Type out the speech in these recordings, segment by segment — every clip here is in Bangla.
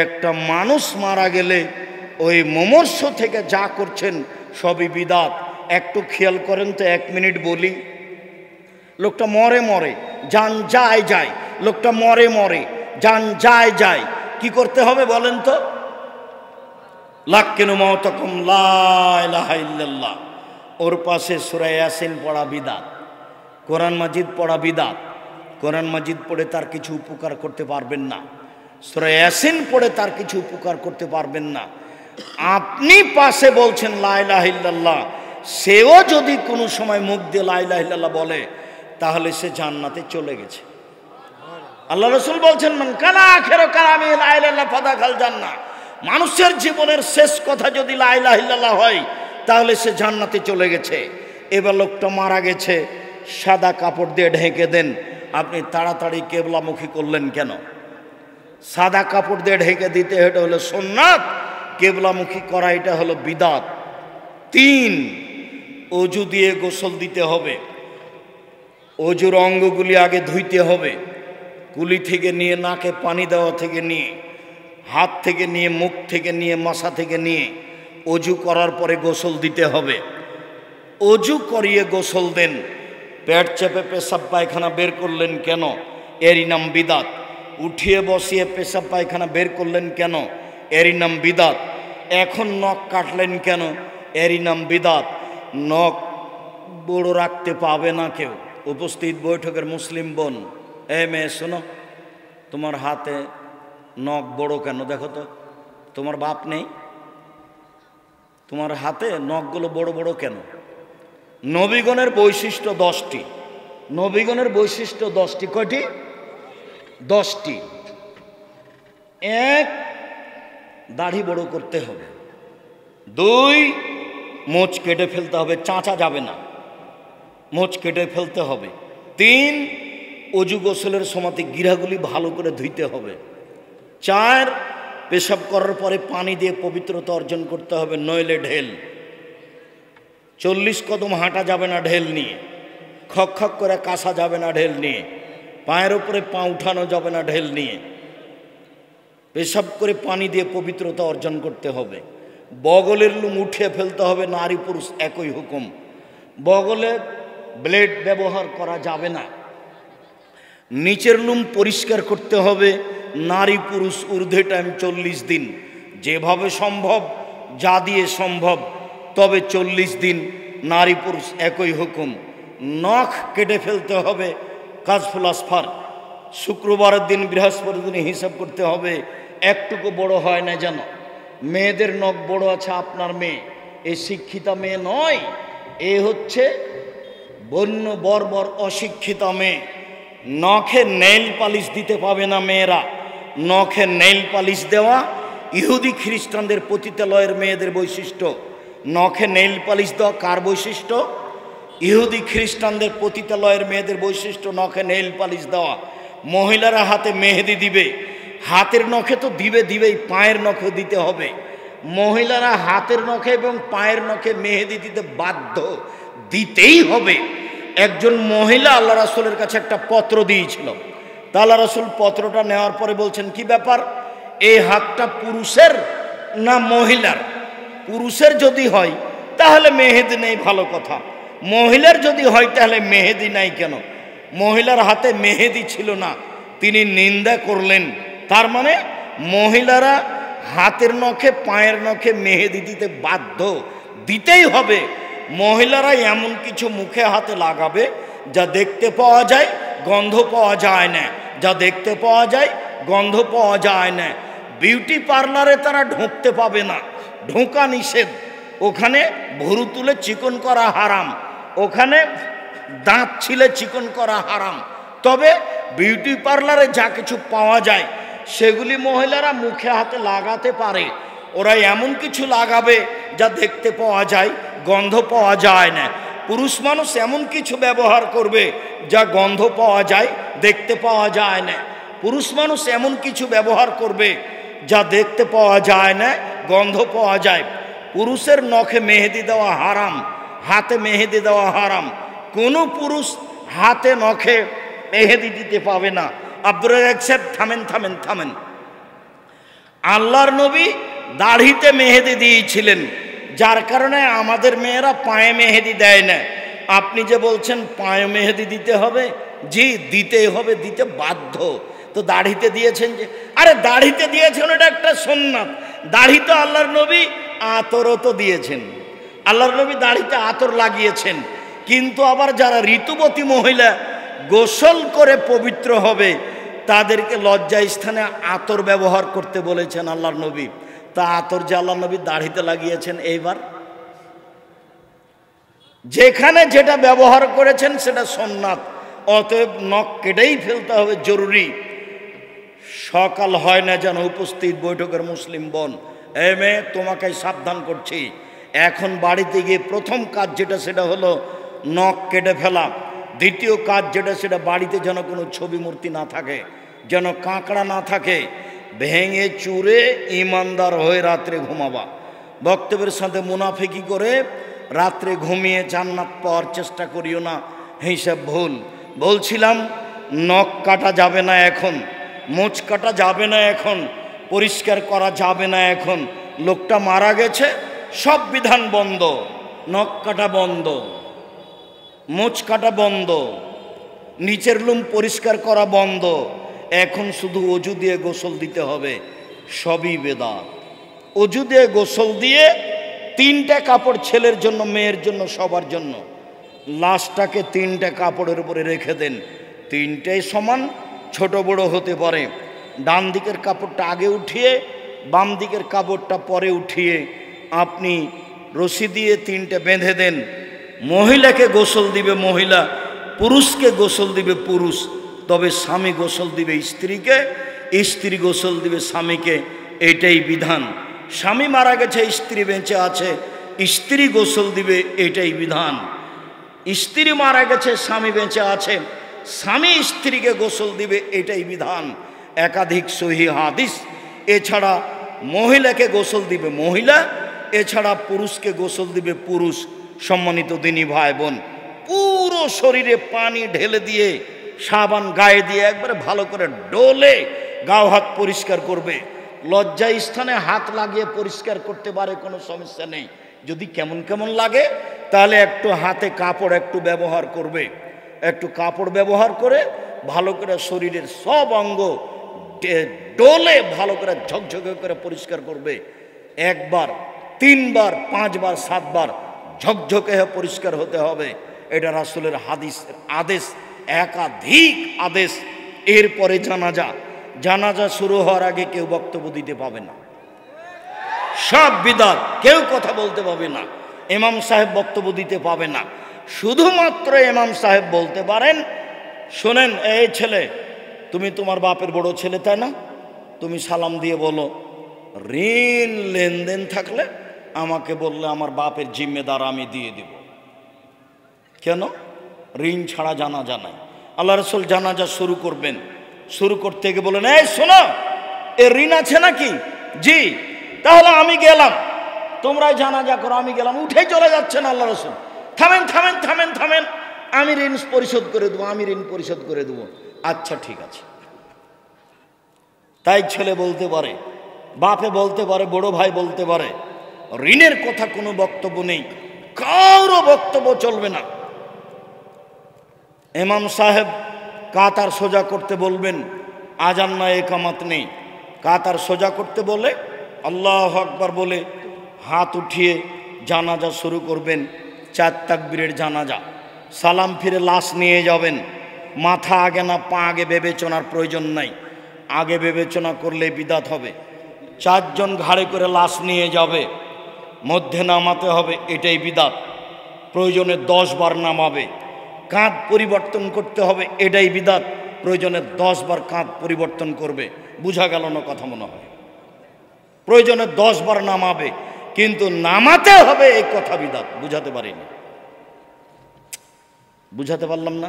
একটা মানুষ মারা গেলে ওই মুমূর্ষ থেকে যা করছেন সবই বিদাত। একটু খেয়াল করেন তো, 1 মিনিট বলি। লোকটা মরে মরে জান যায় যায়, লোকটা মরে মরে জান যায় যায়, কি করতে হবে বলেন তো? লাক্কিনু মাউতাকুম লা ইলাহা ইল্লাল্লাহ। ওর পাশে সূরা ইয়াসিন পড়া বিদাত, কোরআন মাজিদ পড়া বিদাত। কোরআন মাজিদ পড়ে তার কিছু উপকার করতে পারবেন না, সূরা ইয়াসিন পড়ে তার কিছু উপকার করতে পারবেন না। আপনি পাশে বলছেন লা ইলাহা ইল্লাল্লাহ, সেও যদি কোনো সময় মুখ দিয়ে লা ইলাহা ইল্লাল্লাহ বলে, তাহলে সে জান্নাতে চলে গেছে। আল্লাহ রাসূল বলছেন, মান কানা আখিরু কালামি লা ইলাহা ইল্লাল্লাহ ফাদাখাল জান্নাহ। মানুষের জীবনের শেষ কথা যদি লা ইলাহা ইল্লাল্লাহ হয়, তাহলে সে জান্নাতে চলে গেছে। এবার লোকটা মারা গেছে, সাদা কাপড় দিয়ে ঢেকে দেন। আপনি তাড়াতাড়ি কেবলামুখী করলেন কেন? সাদা কাপড় দিয়ে ঢেকে দিতে এটা হলো সুন্নাত, কেবলামুখী করা এটা হলো বিদাত। 3, অজু দিয়ে গোসল দিতে হবে। অজুর অঙ্গগুলি আগে ধুইতে হবে, কুলি থেকে নিয়ে, নাকে পানি দেওয়া থেকে নিয়ে, হাত থেকে নিয়ে, মুখ থেকে নিয়ে, মাথা থেকে নিয়ে অজু করার পরে গোসল দিতে হবে। অজু করিয়ে গোসল দেন। পেট চেপে পেশাব পায়খানা বের করলেন কেন? এরই নাম বিদাত। উঠিয়ে বসিয়ে পেশাব পায়খানা বের করলেন কেন? এরই নাম বিদাত। এখন নখ কাটলেন কেন? এরই নাম বিদাত। নখ বড় রাখতে পাবে না কেউ। উপস্থিত বৈঠকের মুসলিম বোন, মেয়ে শোনো, তোমার হাতে নখ বড় কেন? দেখো তো, তোমার বাপ নেই, তোমার হাতে নখগুলো বড় বড় কেন? নবীগণের বৈশিষ্ট্য 10টি। নবীগণের বৈশিষ্ট্য 10টি। কয়টি? 10টি। 1, দাড়ি বড় করতে হবে। 2, মোচ কেটে ফেলতে হবে, চাঁচা যাবে না, মোচ কেটে ফেলতে হবে। 3, অজু গোসলের সময়তে গিরাগুলি ভালো করে ধুইতে হবে। 4, পেশাব করার পরে পানি দিয়ে পবিত্রতা অর্জন করতে হবে, নইলে ঢেল। 40 কদম হাঁটা যাবে না ঢেল নিয়ে, খক খক করে কাশা যাবে না ঢেল নিয়ে, পায়ের উপরে পা উঠানো যাবে না ঢেল নিয়ে। পেশাব করে পানি দিয়ে পবিত্রতা অর্জন করতে হবে। বগলের লুম উঠিয়ে ফেলতে হবে, নারী পুরুষ একই হুকুম। বগলে ব্লেড ব্যবহার করা যাবে না। নিচের লুম পরিষ্কার করতে হবে, নারী পুরুষ ঊর্ধ্বে টাইম 40 দিন, যেভাবে সম্ভব, যা দিয়ে সম্ভব, তবে 40 দিন নারী পুরুষ একই হুকুম। নখ কেটে ফেলতে হবে, কাজফুল আসফার। শুক্রবারের দিন, বৃহস্পতির দিনে হিসাব করতে হবে, একটুকু বড় হয় না যেন। মেয়েদের নখ বড় আছে, আপনার মেয়ে এ শিক্ষিতা মেয়ে নয়, এ হচ্ছে বন্য বর্বর অশিক্ষিতা মেয়ে। নখে নেইল পালিশ দিতে পাবে না মেয়েরা। নখে নেইল পালিশ দেওয়া ইহুদি খ্রিস্টানদের পতিতালয়ের মেয়েদের বৈশিষ্ট্য। নখে নেইল পালিশ দেওয়া কার বৈশিষ্ট্য? ইহুদি খ্রিস্টানদের পতিতালয়ের মেয়েদের বৈশিষ্ট্য নখে নেইল পালিশ দেওয়া। মহিলারা হাতে মেহেদি দিবে, হাতের নখে তো দিবেই, পায়ের নখে দিতে হবে। মহিলারা হাতের নখে এবং পায়ের নখে মেহেদি দিতে বাধ্য, দিতেই হবে। একজন মহিলা আল্লাহ রাসূলের কাছে একটা পত্র দিয়েছিল। তা আল্লাহ রাসূল পত্রটা নেওয়ার পরে বলছেন, কি ব্যাপার, এই হাতটা পুরুষের না মহিলার? পুরুষের যদি হয় তাহলে মেহেদি নেই, ভালো কথা। মহিলার যদি হয় তাহলে মেহেদি নাই কেন? মহিলার হাতে মেহেদি ছিল না, তিনি নিন্দা করলেন। তার মানে মহিলারা হাতের নখে, পায়ের নখে মেহেদি দিতে বাধ্য, দিতেই হবে। মহিলারা এমন কিছু মুখে হাতে লাগাবে যা দেখতে পাওয়া যায়, গন্ধ পাওয়া যায় না, যা দেখতে পাওয়া যায়, গন্ধ পাওয়া যায় না। বিউটি পার্লারে তারা ঢুকতে পাবে না, ঢোকা নিষেধ। ওখানে ভুরু তুলে চিকন করা হারাম, ওখানে দাঁত ছিলে চিকন করা হারাম। তবে বিউটি পার্লারে যা কিছু পাওয়া যায় সেগুলি মহিলারা মুখে হাতে লাগাতে পারে। ওরা এমন কিছু লাগাবে যা দেখতে পাওয়া যায়, গন্ধ পাওয়া যায় না। পুরুষ মানুষ এমন কিছু ব্যবহার করবে যা গন্ধ পাওয়া যায়, দেখতে পাওয়া যায় না। পুরুষ মানুষ এমন কিছু ব্যবহার করবে যা দেখতে পাওয়া যায় না, গন্ধ পাওয়া যায়। পুরুষের নখে মেহেদি দেওয়া হারাম, হাতে মেহেদি দেওয়া হারাম। কোনো পুরুষ হাতে নখে মেহেদি দিতে পাবে না। আব্দুর রাজ্জাক সাহেব, থামেন। আল্লাহর নবী দাড়িতে মেহেদি দিয়েছিলেন, যার কারণে আমাদের মেয়েরা পায়ে মেহেদি দেয় না। আপনি যে বলছেন পায়ে মেহেদি দিতে হবে, জি দিতেই হবে, দিতে বাধ্য। তো দাড়িতে দিয়েছেন যে, আরে দাড়িতে দিয়েছেন এটা একটা সুন্নাত। দাড়ি তো আল্লাহর নবী আতরও তো দিয়েছেন, আল্লাহর নবী দাড়িতে আতর লাগিয়েছেন। কিন্তু আবার যারা ঋতুবতী মহিলা গোসল করে পবিত্র হবে তাদেরকে লজ্জা স্থানে আতর ব্যবহার করতে বলেছেন আল্লাহর নবী। তা আতর যে আল্লাহর নবী দাড়িতে লাগিয়েছেন, এইবার যেখানে যেটা ব্যবহার করেছেন সেটা সুন্নাত, অতএব নখ কেটেই ফেলতে হবে, জরুরি। সকাল হয় না যেন উপস্থিত বৈঠকের মুসলিম বোন, এ মেয়ে তোমাকে সাবধান করছি, এখন বাড়িতে গিয়ে প্রথম কাজ যেটা সেটা হলো নখ কেটে ফেলা। দ্বিতীয় কাজ যেটা সেটা বাড়িতে যেন কোনো ছবি মূর্তি না থাকে, যেন কাঁকড়া না থাকে। ভেঙে চুরে ইমানদার হয়ে রাত্রে ঘুমাবা। বক্তব্যের সাথে মুনাফিকি করে রাত্রে ঘুমিয়ে জান্নাত পাওয়ার চেষ্টা করিও না, হিসাব ভুল। বলছিলাম নখ কাটা যাবে না এখন, মোচ কাটা যাবে না এখন, পরিষ্কার করা যাবে না এখন। লোকটা মারা গেছে, সব বিধান বন্ধ, নখ কাটা বন্ধ, মোচ কাটা বন্ধ, নিচের লুম পরিষ্কার করা বন্ধ। এখন শুধু অজু দিয়ে গোসল দিতে হবে, সবই বেদাত। অজু দিয়ে গোসল দিয়ে তিনটা কাপড়, ছেলের জন্য, মেয়ের জন্য, সবার জন্য, লাশটাকে তিনটা কাপড়ের উপরে রেখে দেন। তিনটাই সমান, ছোট বড় হতে পারে। ডান দিকের কাপড়টা আগে উঠিয়ে বাম দিকের কাপড়টা পরে উঠিয়ে আপনি রশি দিয়ে তিনটে বেঁধে দেন। মহিলাকে গোসল দিবে মহিলা, পুরুষকে গোসল দিবে পুরুষ। তবে স্বামী গোসল দিবে স্ত্রীকে, স্ত্রী গোসল দিবে স্বামীকে, এটাই বিধান। স্বামী মারা গেছে, স্ত্রী বেঁচে আছে, স্ত্রী গোসল দিবে, এটাই বিধান। স্ত্রী মারা গেছে, স্বামী বেঁচে আছে, স্বামী স্ত্রীকে গোসল দিবে, এটাই বিধান। একাধিক সহিহ হাদিস। এছাড়া মহিলাকে গোসল দিবে মহিলা, এছাড়া পুরুষকে গোসল দিবে পুরুষ। সম্মানিত দিনী ভাই বোন, পুরো শরীরে পানি ঢেলে দিয়ে সাবান গায়ে দিয়ে একবারে ভালো করে ডোলে গাও হাত পরিষ্কার করবে। লজ্জা স্থানে হাত লাগিয়ে পরিষ্কার করতে পারে, কোনো সমস্যা নেই। যদি কেমন কেমন লাগে তাহলে একটু হাতে কাপড় একটু ব্যবহার করবে, একটু কাপড় ব্যবহার করে ভালো করে শরীরের সব অঙ্গ ডোলে ভালো করে ঝকঝকে করে পরিষ্কার করবে। একবার, তিনবার, পাঁচবার, সাতবার ঝকঝকে পরিষ্কার হতে হবে। এটা রাসূলের হাদিসের আদেশ, একাধিক আদেশ। এরপরে জানাজা। জানাজা শুরু হওয়ার আগে কেউ বক্তব্য দিতে পাবে না, সব বিদআত, কেউ কথা বলতে পাবে না, ইমাম সাহেব বক্তব্য দিতে পাবে না। শুধুমাত্র ইমাম সাহেব বলতে পারেন, শোনেন এই ছেলে, তুমি তোমার বাপের বড় ছেলে তাই না, তুমি সালাম দিয়ে বলো ঋণ লেনদেন থাকলে আমাকে বললে আমার বাপের জিম্মেদার আমি দিয়ে দেব। কেন? ঋণ ছাড়া জানাজা নাই। আল্লাহ রাসূল জানাজা শুরু করবেন, শুরু করতে গিয়ে বলেন, এই শোনো, এ ঋণ আছে নাকি? জি। তাহলে আমি গেলাম, তোমরাই জানাজা করো, আমি গেলাম। উঠে চলে যাচ্ছেন আল্লাহ রাসূল। থামেন থামেন থামেন থামেন, আমি ঋণ পরিশোধ করে দেবো, আমি ঋণ পরিশোধ করে দেবো। আচ্ছা ঠিক আছে। তাই ছেলে বলতে পারে, বাপে বলতে পারে, বড় ভাই বলতে পারে, ঋণের কথা কোনো বক্তব্য নেই, কারো বক্তব্য চলবে না। ইমাম সাহেব কাতার সোজা করতে বলবেন, আজান না একামত নেই, কাতার সোজা করতে বলে আল্লাহু আকবার বলে হাত উঠিয়ে জানাজা শুরু করবেন। 4 তাকবীরের জানাজা। সালাম ফিরে লাশ নিয়ে যাবেন। মাথা আগে না পা আগে বিবেচনার প্রয়োজন নাই, আগে বিবেচনা করলে বিদাত হবে। 4 জন ঘাড়ে করে লাশ নিয়ে যাবে, মধ্যে নামাতে হবে, এটাই বিদাত। প্রয়োজনে 10 বার নামাবে। কাঁধ পরিবর্তন করতে হবে, এটাই বিদাত। প্রয়োজনে 10 বার কাঁধ পরিবর্তন করবে। বুঝা গেল না কথা মনে হয়? প্রয়োজনে 10 বার নামাবে, কিন্তু নামাতে হবে এই কথা বিদাত। বুঝাতে পারিনি, বুঝাতে পারলাম না?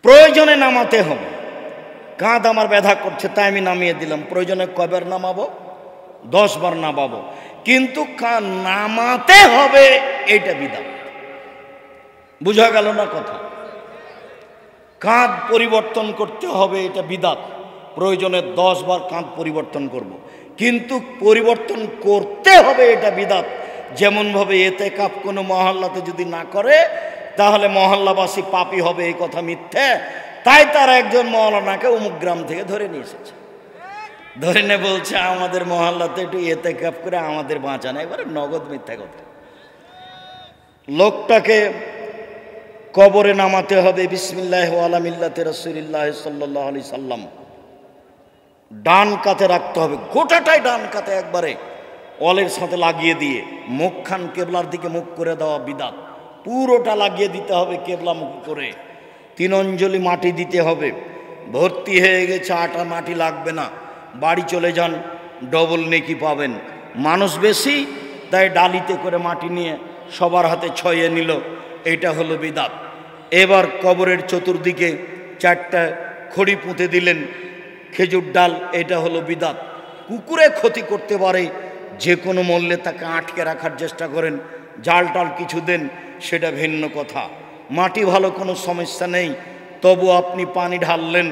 প্রয়োজনে নামাতে হবে। কাঁধ আমার ব্যথা করছে তাই আমি নামিয়ে দিলাম, প্রয়োজনে কয়বার নামাবো? 10 বার নামাবো, কিন্তু নামাতে হবে, এইটা বিদাত। বুঝা গেল না কথা? কাঁধ পরিবর্তন করতে হবে, এটা বিদাত। প্রয়োজনে 10 বার কাঁধ পরিবর্তন করব। কিন্তু পরিবর্তন করতে হবে, এটা বিদাত। যেমনভাবে এতেকাফ কোনো মহল্লাতে যদি না করে তাহলে মহল্লাবাসী পাপী হবে, এই কথা মিথ্যে। তাই তার একজন মওলানাকে অমুক গ্রাম থেকে ধরে নিয়ে এসেছে, ধরে নিয়ে বলছে আমাদের মহল্লাতে একটু এতেকাফ করে আমাদের বাঁচান। একবারে নগদ মিথ্যা কথা। লোকটাকে কবরে নামাতে হবে বিসমিল্লাহ ওয়ালা মিল্লাতে রাসূলিল্লাহ সাল্লাল্লাহু আলাইহি সাল্লাম, ডান কাতে রাখতে হবে, গোটাটাই ডান কাতে একবারে অলের সাথে লাগিয়ে দিয়ে মুখখান কেবলার দিকে মুখ করে দেওয়া বিদাত। পুরোটা লাগিয়ে দিতে হবে কেবলা মুখ করে। 3 অঞ্জলি মাটি দিতে হবে। ভর্তি হয়ে গেছে, আটা মাটি লাগবে না, বাড়ি চলে যান, ডবল নেকি পাবেন। মানুষ বেশি, তাই ডালিতে করে মাটি নিয়ে সবার হাতে ছয়ে নিল, এটা হলো বিদাত। এবার কবরের চতুর্দিকে 4টা খড়ি পুঁতে দিলেন, খেজুর ডাল, এটা হলো বিদাত। কুকুরে ক্ষতি করতে পারে, যে কোনো মূল্যে তাকে আটকে রাখার চেষ্টা করেন, জাল টাল কিছু দেন, সেটা ভিন্ন কথা। মাটি ভালো, কোনো সমস্যা নেই, তবু আপনি পানি ঢাললেন,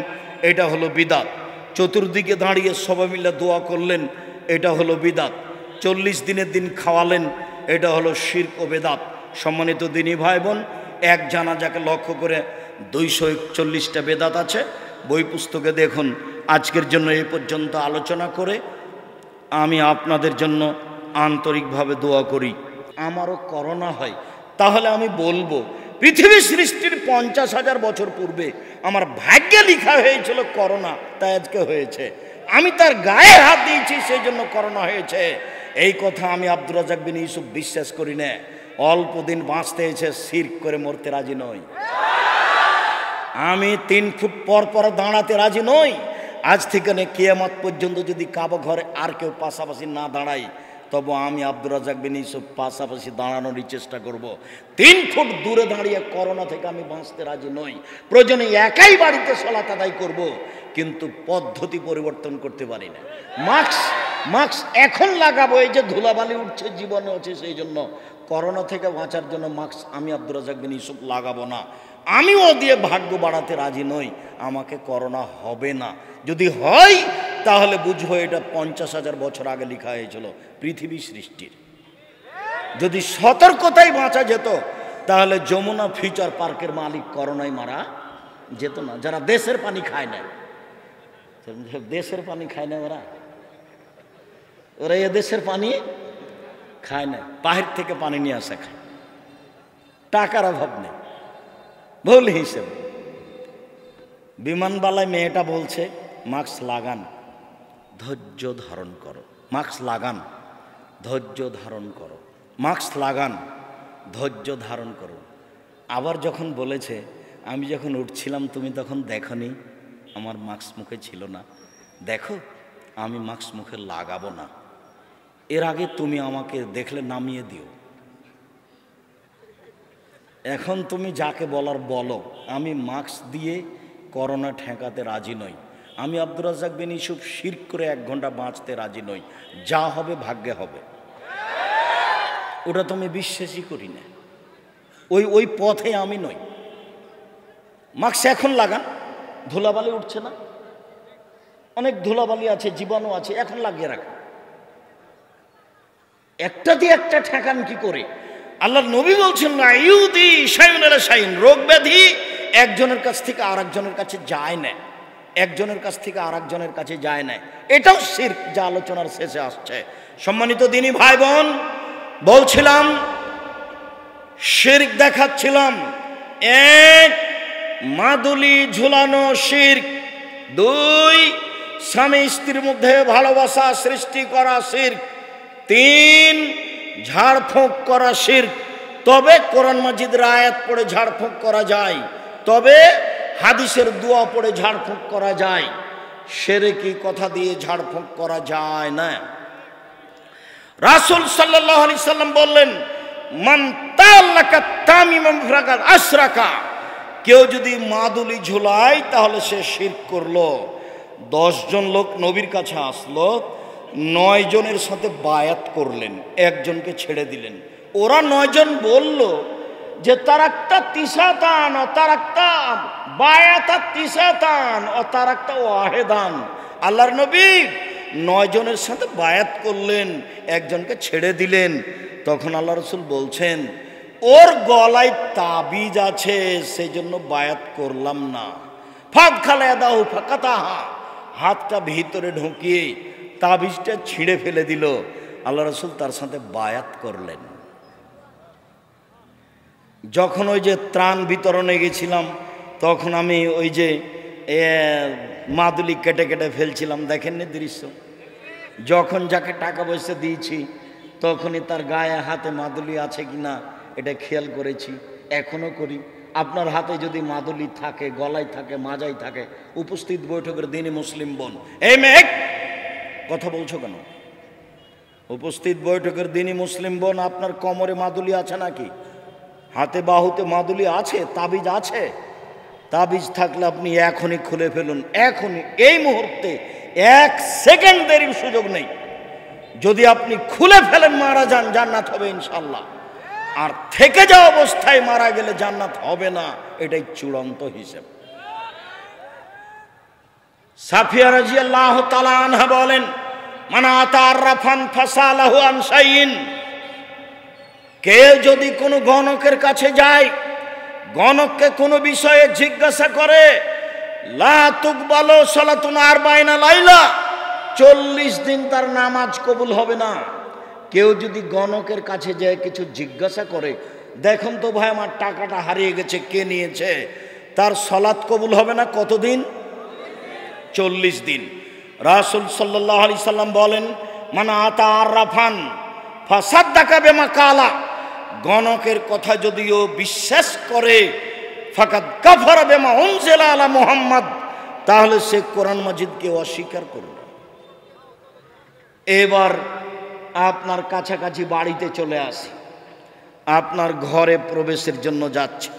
এটা হলো বিদাত। চতুর্দিকে দাঁড়িয়ে সবাই মিলে দোয়া করলেন, এটা হলো বিদাত। 40 দিনের দিন খাওয়ালেন, এটা হলো শিরক ও বেদাত। সম্মানিত দিনী ভাই বোন, এক জানাজাকে লক্ষ্য করে 241টা বেদাত আছে, বই পুস্তকে দেখুন। আজকের জন্য এই পর্যন্ত আলোচনা করে আমি আপনাদের জন্য আন্তরিকভাবে দোয়া করি। আমারও করোনা হয়, তাহলে আমি বলবো পৃথিবী সৃষ্টির 50,000 বছর পূর্বে আমার ভাগ্যে লেখা হয়েছিল করোনা, তাই আজকে হয়েছে। আমি তার গায়ে হাত দিয়েছি, সেই জন্য করোনা হয়েছে। এই কথা আমি আব্দুর রাজ্জাক বিন ইউসুফ বিশ্বাস করি না। অল্প দিন বাঁচতে এসে শিরক করে মরতে রাজি নই। আমি 3 ফুট পর পর দাঁড়াতে রাজি নই। আজ থেকে কিয়ামত পর্যন্ত যদি কাবা ঘরে আর কেউ পাশাপাশি না দাঁড়ায়, তবে আমি আব্দুর রাজ্জাক বিন ইউসুফ পাশাপাশি দাঁড়ানোরই চেষ্টা করব। 3 ফুট দূরে দাঁড়িয়ে করোনা থেকে আমি বাঁচতে রাজি নই। প্রয়োজনে একাই বাড়িতে সালাত আদায় করব, কিন্তু পদ্ধতি পরিবর্তন করতে পারি না। মাস্ক এখন লাগাবো, এই যে ধুলাবালি উঠছে জীবনে আছে, সেই জন্য করোনা থেকে বাঁচার জন্য মাস্ক আমি আব্দুর রাজ্জাক বিন ইউসুফ লাগাবো না। আমিও দিয়ে ভাগ্য বাড়াতে রাজি নই, আমাকে করোনা হবে না। যদি হয় তাহলে বুঝবো এটা 50,000 বছর আগে লেখা হয়েছিল পৃথিবী সৃষ্টির। যদি সতর্কতায় বাঁচা যেত তাহলে যমুনা ফিউচার পার্কের মালিক করোনায় মারা যেত না। যারা দেশের পানি খায় না, দেশের পানি খায় না, ওরা এ দেশের পানি খায় না, বাহির থেকে পানি নিয়ে আসা খায়, টাকার অভাব নেই, ভুল হিসেবে। বিমানবালায় মেয়েটা বলছে মাস্ক লাগান, ধৈর্য ধারণ করো, মাস্ক লাগান, ধৈর্য ধারণ করো, মাস্ক লাগান, ধৈর্য ধারণ করো। আবার যখন বলেছে আমি যখন উঠছিলাম তুমি তখন দেখনি আমার মাস্ক মুখে ছিল না, দেখো আমি মাস্ক মুখে লাগাবো না, এর আগে তুমি আমাকে দেখলে নামিয়ে দিও। এখন তুমি যাকে বলার বলো, আমি মাস্ক দিয়ে করোনা ঠেকাতে রাজি নই। আমি আব্দুর রাজ্জাক বিন ইউসুফ শিরক করে 1 ঘন্টা বাঁচতে রাজি নই। যা হবে ভাগ্যে হবে, ওটা তো আমি বিশ্বাসই করি না, ওই পথে আমি নই। মাস্ক এখন লাগান, ধুলাবালি উঠছে না, অনেক ধুলাবালি আছে, জীবাণু আছে, এখন লাগিয়ে রাখেন। একটা দিয়ে একটা ঠেকান কি করে? আল্লাহর নবী বলছেন না ইউদি শাইউন আলা শাইন, রোগ ব্যাধি একজনের কাছ থেকে আরেকজনের কাছে যায় না, একজনের কাছ থেকে আরেকজনের কাছে যায় না। এটাও শিরক, যা আলোচনার শেষে আসছে। সম্মানিত দিনী ভাই বোন, বলছিলাম শিরক দেখাচ্ছিলাম। 1, মাদুলি ঝুলানো শিরক। 2, স্বামী স্ত্রীর মধ্যে ভালোবাসা সৃষ্টি করা শিরক। 3, ঝাড়ফুঁক করা শিরক। তবে কোরআন মাজিদের আয়াত পড়ে ঝাড়ফুঁক করা যায়, তবে হাদিসের দোয়া পড়ে ঝাড়ফুঁক করা যায়, শিরকি কথা দিয়ে ঝাড়ফুঁক করা যায় না। রাসূল সাল্লাল্লাহু আলাইহি সাল্লাম বললেন মান তাআল্লাকা তামিমান ফাকাদ আশরাকা, কেউ যদি মাদুলি ঝুলায় তাহলে সে শিরক করলো। 10 জন লোক নবীর কাছে আসলো, 9 জনের সাথে বায়াত করলেন, একজনকে ছেড়ে দিলেন। ওরা 9 জন বলল যে তারাক্তা তিসাতান ও তারাক্তা বায়াতা তিসাতান ও তারাক্তা ওয়াহেদান। আল্লাহর নবী 9 জনের সাথে বায়াত করলেন, একজনকে ছেড়ে দিলেন। তখন আল্লাহ রসুল বলছেন, ওর গলায় তাবিজ আছে, সেই জন্য বায়াত করলাম না। ফাঁদ খালে দাও ফাঁকাতাহা, হাতটা ভিতরে ঢুকিয়ে তাবিজটা ছিঁড়ে ফেলে দিল। আল্লাহ রসুল তার সাথে বায়াত করলেন। যখন ওই যে ত্রাণ বিতরণে গেছিলাম, তখন আমি ওই যে মাদুলি কেটে কেটে ফেলছিলাম, দেখেননি দৃশ্য? যখন যাকে টাকা পয়সা দিয়েছি তখনই তার গায়ে হাতে মাদুলি আছে কিনা এটা খেয়াল করেছি, এখনো করি। আপনার হাতে যদি মাদুলি থাকে, গলায় থাকে, মাজায় থাকে, উপস্থিত বৈঠকের দিনই মুসলিম বোন, এই মেয়ে কথা বলছো কেন? উপস্থিত বৈঠকের দিনই মুসলিম বোন, আপনার কোমরে মাদুলি আছে নাকি? হাতে বাহুতে মাদুলি আছে? তাবিজ আছে? তাবিজ থাকলে আপনি এখনই খুলে ফেলুন, এখনই, এই মুহূর্তে, 1 সেকেন্ড দেরির সুযোগ নেই। যদি আপনি খুলে ফেলেন মারা যান, জান্নাত হবে ইনশাল্লাহ। আর থেকে যাওয়া অবস্থায় মারা গেলে জান্নাত হবে না, এটাই চূড়ান্ত হিসেব। সাফিয়া রাদিয়াল্লাহু তাআলা আনহা বলেন, মান আতারাফান ফাসালাহু আন শাইইন, কেউ যদি কোনো গণকের কাছে যায়, গণককে কোনো বিষয়ে জিজ্ঞাসা করে, লা তুকবালু সালাতুন 40 লাইলা, 40 দিন তার নামাজ কবুল হবে না। কেউ যদি গণকের কাছে যায় কিছু জিজ্ঞাসা করে, দেখুন তো ভাই আমার টাকাটা হারিয়ে গেছে, কে নিয়েছে, তার সালাত কবুল হবে না কতদিন? 40 দিন। রাসূল সাল্লাল্লাহু আলাইহি সাল্লাম বলেন, মান আতারাফান ফাসাদ্দাকা বিমা কালা, গণকের কথা যদিও বিশ্বাস করে, ফাকাদ কাফারা বিমা উনজিলা আলা মুহাম্মদ, তাহলে সে কোরআন মাজিদকে অস্বীকার করবে। এবার আপনার কাছাকাছি বাড়িতে চলে আসি, আপনার ঘরে প্রবেশের জন্য যাচ্ছে।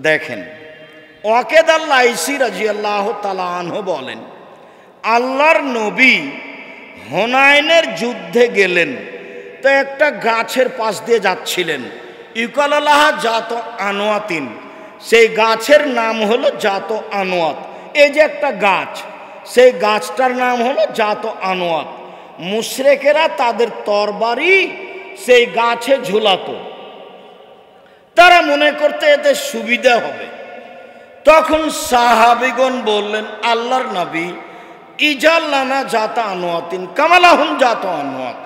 দেখেন, ওয়াকেদ আল-লাইসি রাদিয়াল্লাহু তাআলা আনহু বলেন, আল্লাহর নবী হুনাইনের যুদ্ধে গেলেন, তো একটা গাছের পাশ দিয়ে যাচ্ছিলেন, ইউকালালাহা জাত আনোয়াতিন, সেই গাছের নাম হলো জাত আনোয়াত। এই যে একটা গাছ, সেই গাছটার নাম হলো জাত আনোয়াত। মুশরিকেরা তাদের তরবারি সেই গাছে ঝুলাতো, তারা মনে করতে এতে সুবিধা হবে। তখন সাহাবীগণ বললেন, আল্লাহর নবী, ইজাল্লানা জাত আনোয়াতিন কামালাহুম জাত আনোয়াত,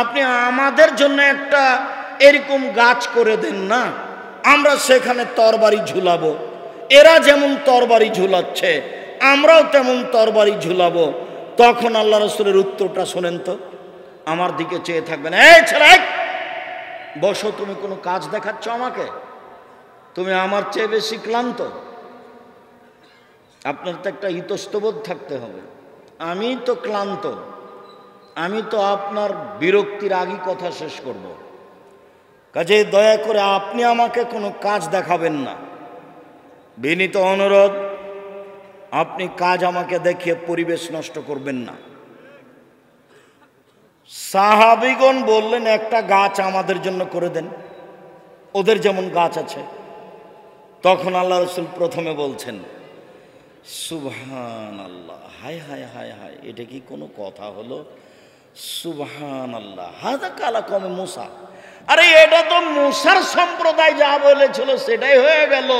আপনি আমাদের জন্য একটা এরকম গাছ করে দেন না, আমরা সেখানে তরবারি ঝুলাবো। এরা যেমন তরবারি ঝুলাচ্ছে আমরাও তেমন তরবারি ঝুলাবো। তখন আল্লাহ রাসূলের উত্তরটা শোনেন তো, আমার দিকে চেয়ে থাকবেন, এই ছেলে বসো, তুমি কোনো কাজ দেখাচ্ছ আমাকে? তুমি আমার চেয়ে বেশি ক্লান্ত। আপনার তো একটা ইতস্তবোধ থাকতে হবে, আমি তো ক্লান্ত, আমি তো আপনার বিরক্তির আগেই কথা শেষ করব। কাজে দয়া করে আপনি আমাকে কোনো কাজ দেখাবেন না। বিনীত অনুরোধ, আপনি কাজ আমাকে দেখিয়ে পরিবেশ নষ্ট করবেন না। সাহাবীগণ বললেন, একটা গাছ আমাদের জন্য করে দেন, ওদের যেমন গাছ আছে। তখন আল্লাহ রাসূল প্রথমে বলছেন, সুবহানাল্লাহ, হায় হায় হায় হায়, এটা কি কোনো কথা হলো? সুবহানাল্লাহ, হাযা কালাকুম মুসা, আরে এটা তো মুসার সম্প্রদায় যা বলেছিল সেটাই হয়ে গেল।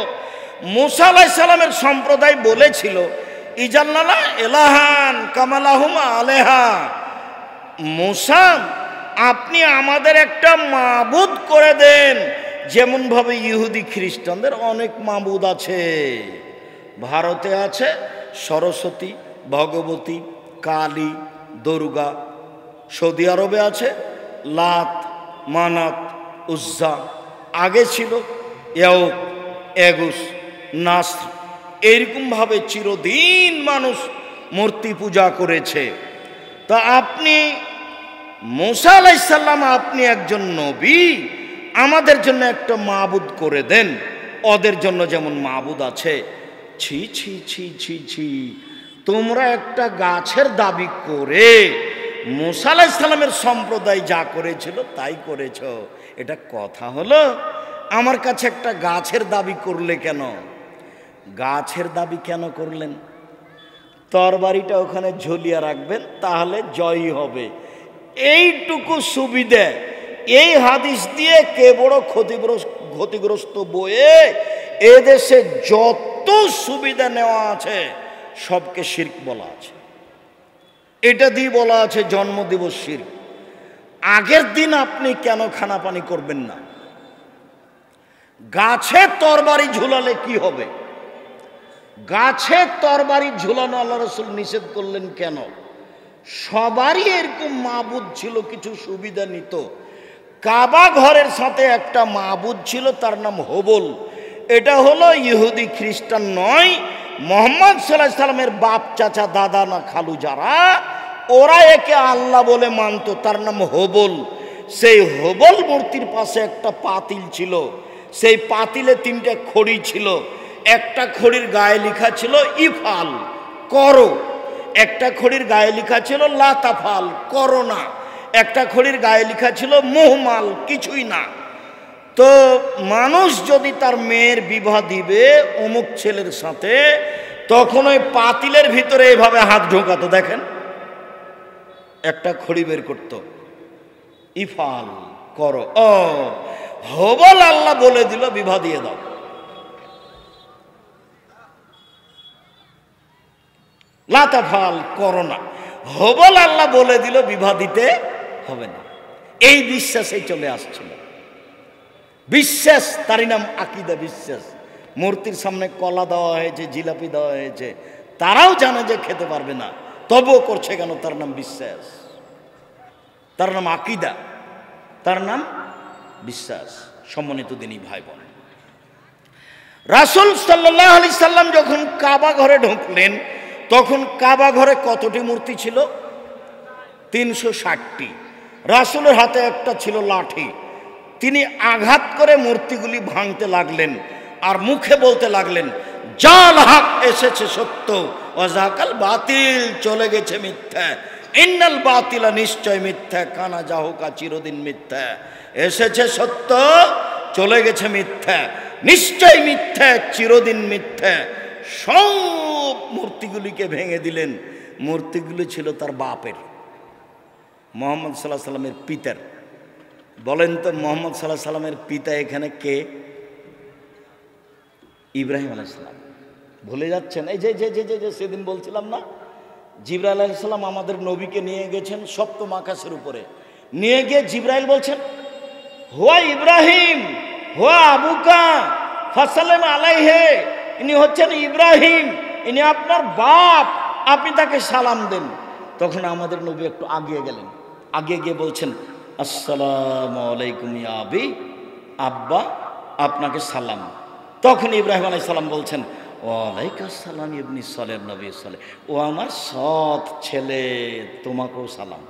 মুসা আলাইহিস সালামের সম্প্রদায় বলেছিল, ইজাল্লানা ইলাহান কামালাহুম আলেহা, মুসা আপনি আমাদের একটা মাবুদ করে দেন, যেমন ভাবে ইহুদি খ্রিস্টানদের অনেক মাবুদ আছে। ভারতে আছে সরস্বতী, ভগবতী, কালী, দুর্গা। সৌদি আরবে আছে লাত, মানাত, উজ্জা। আগে ছিল ইয়াউক, এগুস, নাসর। এইরকমভাবে চিরদিন মানুষ মূর্তি পূজা করেছে। তা আপনি মুসা আলাইহিস সালাম, আপনি একজন নবী, আমাদের জন্য একটা মাবুদ করে দেন, ওদের জন্য যেমন মাবুদ আছে। ছি ছি ছি ছি ছি, তোমরা একটা গাছের দাবি করে মুসা আলাইহিস সালামের সম্প্রদায় যা করেছিল তাই করেছ, এটা কথা হলো? আমার কাছে একটা গাছের দাবি করলে কেন? গাছের দাবি কেন করলেন? তরবারিটা ওখানে ঝুলিয়ে রাখবেন, তাহলে জয়ী হবে, এইটুকু সুবিধে। এই হাদিস দিয়ে কে বড় ক্ষতিগ্রস্ত বয়ে এদেশে যত সুবিধা নেওয়া আছে সবকে শিরক বলা আছে। এটা দিয়ে বলা আছে জন্মদিবস শিরক। আগের দিন আপনি কেন খানা পানি করবেন না? গাছে তরবারি ঝুলালে কি হবে? গাছে তরবারি ঝুলানো আল্লাহ রাসূল নিষেধ করলেন কেন? সবারই এরকম মাবুদ ছিল, কিছু সুবিধা নিত। কাবা ঘরের সাথে একটা মাবুদ ছিল, তার নাম হবল। এটা হলো ইহুদি খ্রিস্টান নয়, মুহাম্মদ সাল্লাল্লাহু আলাইহি সাল্লামের বাপ চাচা দাদা না খালু যারা, ওরা একে আল্লাহ বলে মানত, তার নাম হবল। সেই হবল মূর্তির পাশে একটা পাতিল ছিল, সেই পাতিলে 3টে খড়ি ছিল। একটা খড়ির গায়ে লেখা ছিল ইফাল, করো। একটা খড়ির গায়ে লেখা ছিল লা তাফাল, করো না। একটা খড়ির গায়ে লেখা ছিল মুহমাল, কিছুই না। তো মানুষ যদি তার মেয়ের বিবাহ দিবে অমুক ছেলের সাথে, তখন ওই পাতিলের ভিতরে এভাবে হাত ঢোকাতো, দেখেন, একটা খড়ি বের করতো, ইফাল, করো। ও হবল আল্লাহ বলে দিল বিবাহ দিয়ে দাও। লা তাফাল, করো না। হবল আল্লাহ বলে দিল বিবাহ দিতে হবে না। এই বিশ্বাসেই চলে আসছিল। বিশ্বাস, তারই নাম আকীদা, বিশ্বাস। মূর্তির সামনে কলা দেওয়া হয়েছে, জিলাপি দেওয়া হয়েছে, তারাও জানে যে খেতে পারবে না, তবুও করছে কেন? তার নাম বিশ্বাস, তার নাম আকীদা, তার নাম বিশ্বাস। সম্মানিত দিনী ভাই বোন, রাসূল সাল্লাল্লাহু আলাইহি সাল্লাম যখন কাবা ঘরে ঢুকলেন, তখন কাবা ঘরে কতটি মূর্তি ছিল? 360টি। রাসূলের হাতে একটা ছিল লাঠি। তিনি আঘাত করে মূর্তিগুলি ভাঙতে লাগলেন, আর মুখে বলতে লাগলেন, জাল হক এসেছে সত্য, ওয়াজাকাল বাতিল চলে গেছে মিথ্যা। ইন্নাল বাতিলা, নিশ্চয় মিথ্যা, কানা জাহুকা, চিরদিন মিথ্যা। এসেছে সত্য, চলে গেছে মিথ্যা, নিশ্চয় মিথ্যা, চিরদিন মিথ্যা। সব মূর্তিগুলিকে ভেঙে দিলেন। মূর্তিগুলি ছিল তার বাপের, মুহাম্মদ সাল্লাল্লাহু আলাইহি সাল্লামের পিতার। বলেন তো, মুহাম্মদ সাল্লাল্লাহু আলাইহি সাল্লামের পিতা এখানে কে? ইব্রাহিম আলাইহিস সালাম। ভুলে যাচ্ছেন? এই যে যে যে যে সেদিন বলছিলাম না, জিবরাইল আলাইহিস সালাম আমাদের নবীকে নিয়ে গেছেন সপ্তম আকাশের উপরে। নিয়ে গিয়ে জিবরাইল বলছেন, হুয়া ইব্রাহিম, হুয়া আবুকা ফাসাল্লাম আলাইহি, ইনি হচ্ছেন ইব্রাহিম, ইনি আপনার বাপ, আপনি তাকে সালাম দেন। তখন আমাদের নবী একটু আগিয়ে গেলেন, আগিয়ে গিয়ে বলছেন, আসসালামু আলাইকুম ইয়া আবি, আব্বা আপনাকে সালাম। তখন ইব্রাহিম আলাইহিস সালাম বলছেন, ওয়ালাইকুম আসসালাম ইবনি সালেহ নবী সালেহ, ও আমার সৎ ছেলে, তোমাকেও সালাম।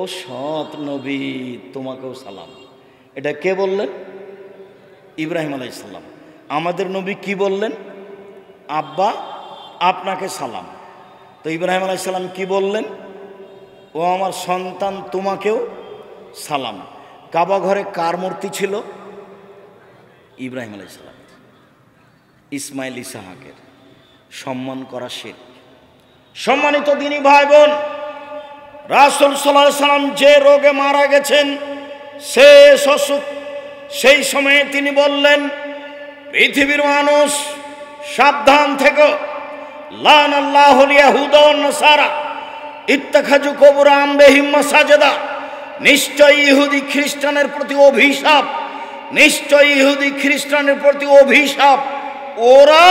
ও সৎ নবী, তোমাকেও সালাম। এটা কে বললেন? ইব্রাহিম আলাইহিস সালাম। আমাদের নবী কি বললেন? আব্বা আপনাকে সালাম। তো ইব্রাহিম আলাইহিস সালাম কি বললেন? ও আমার সন্তান, তোমাকেও সালাম। কাবা ঘরে কার মূর্তি ছিল? ইব্রাহিম আলাইহিস সালাম। ইসমাইল ইসহাকের সম্মান করা শিরক। সম্মানিত দিনী ভাই বোন, রাসূল সাল্লাল্লাহু আলাইহি সাল্লাম যে রোগে মারা গেছেন, শেষ অসুখ, সেই সময়ে তিনি বললেন, পৃথিবীর মানুষ সাবধান থেকো, লানাল্লাহুল ইয়াহুদা ওয়ান নাসারা ইত্তাখাযু কুবুর আমবিহিম মাসাজিদা। নিশ্চয় ইহুদি খ্রিস্টানের প্রতি অভিশাপ, নিশ্চয় ইহুদি খ্রিস্টানের প্রতি অভিশাপ। ওরা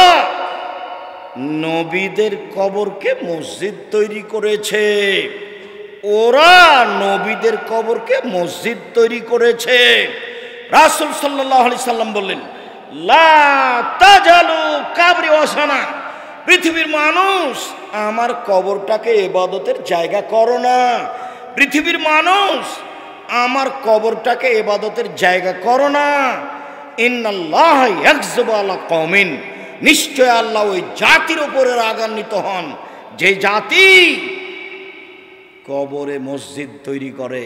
নবীদের কবরকে মসজিদ তৈরি করেছে, ওরা নবীদের কবরকে মসজিদ তৈরি করেছে। রাসূল সাল্লাল্লাহু আলাইহি সাল্লাম বললেন, লা তাজালু কাবরি ওয়াসানা, পৃথিবীর মানুষ আমার কবরটাকে ইবাদতের জায়গা করো না। পৃথিবীর মানুষ আমার কবরটাকে ইবাদতের জায়গা করো না। ইন্নাল্লাহ ইয়াগযিবু আলা কওমিন, নিশ্চয় আল্লাহ ওই জাতির উপরে রাগান্বিত হন যে জাতি কবরে মসজিদ তৈরি করে।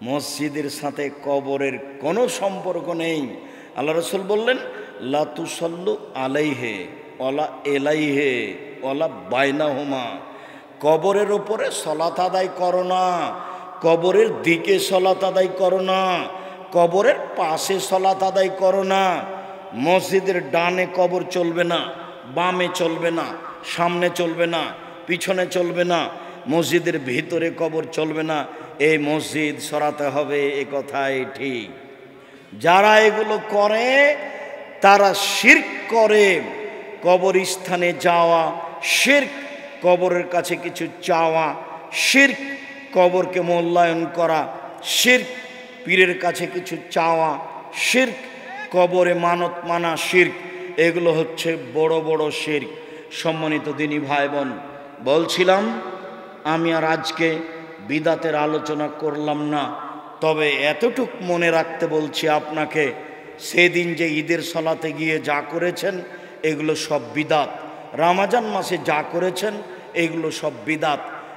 মসজিদের সাথে কবরের কোনো সম্পর্ক নেই। আল্লাহ রসুল বললেন, লা তুসাল্লু আলাইহে ওয়ালা এলাইহে ওয়ালা বাইনাহুমা, কবরের ওপরে সলাত আদায় করো না, কবরের দিকে সলাত আদায় করো না, কবরের পাশে সলাত আদায় করো না। মসজিদের ডানে কবর চলবে না, বামে চলবে না, সামনে চলবে না, পিছনে চলবে না, মসজিদের ভিতরে কবর চলবে না। এই মসজিদ সরাতে হবে, এ কথাই ঠিক। যারা এগুলো করে তারা শিরক করে। কবরস্থানে যাওয়া শিরক, কবরের কাছে কিছু চাওয়া শিরক, কবরকে মূল্যায়ন করা শিরক, পীরের কাছে কিছু চাওয়া শিরক, কবরে মানত মানা শিরক। এগুলো হচ্ছে বড় বড় শিরক। সম্মানিত দিনী ভাই বোন, বলছিলাম আমি আর আজকে বিদাতের আলোচনা করলাম না, তবে এতটুক মনে রাখতে বলছি আপনাকে, সেদিন যে ঈদের সলাতে গিয়ে যা করেছেন এগুলো সব বিদাত। রমজান মাসে যা করেছেন এগুলো সব বিদাত।